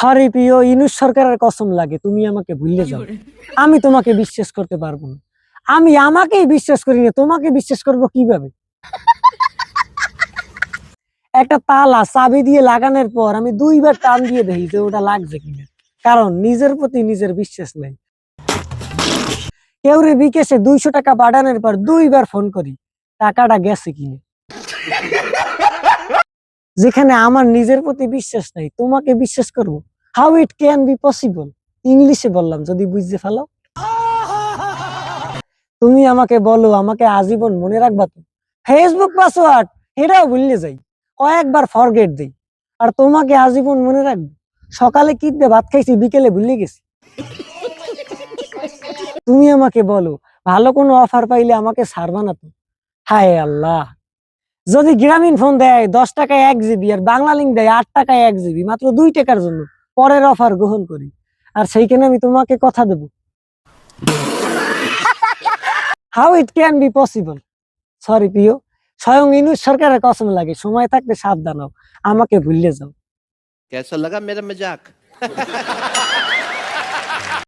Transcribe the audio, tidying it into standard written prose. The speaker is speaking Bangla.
সরি প্রিয়, ইনুস সরকারের কসম লাগে তুমি আমাকে ভুলে যাও। আমি তোমাকে বিশ্বাস করতে পারবো না। আমি আমাকেই বিশ্বাস করি না, তোমাকে বিশ্বাস করব কিভাবে? একটা তালা চাবি দিয়ে লাগানোর পর আমি 2বার টান দিয়ে দেখি যে ওটা লাগছে কিনা, কারণ নিজের প্রতি নিজের বিশ্বাস নেই। কেউরে বিকেশে 200 টাকা পাঠানোর পর 2বার ফোন করি টাকাটা গেছে কিনা। যেখানে আমার নিজের প্রতি বিশ্বাস নাই, তোমাকে বিশ্বাস করব? How it can be possible? ইংলিশে বললাম, যদি বুঝতে ফেলো। তুমি আমাকে বলো, আমাকে আজীবন মনে রাখবা তো? ফেসবুক পাসওয়ার্ড এটাও ভুললে যাই, কয়েকবার ফরগেট দেই, আর তোমাকে আজীবন মনে রাখবো? সকালে কি দিয়ে ভাত খাইছি, বিকেলে ভুলে গেছি। তুমি আমাকে বলো, ভালো কোনো অফার পাইলে আমাকে ছাড়বা না তো? হায় আল্লাহ, যদি গ্রামীণ ফোন দেয় 10 টাকায় 1 জিবি আর বাংলা লিঙ্ক দেয় 8 টাকায় 1 জিবি, মাত্র 2 টাকার জন্য পরের অফার গ্রহণ করি, আর সেইখানে আমি তোমাকে কথা দেব? How it can be possible? Sorry প্রিয়, স্বয়ং ইনুস সরকারের কসম লাগে, সময় থাকতে সাবধান হও, আমাকে ভুলে যাও। कैसा लगा मेरा मजाक?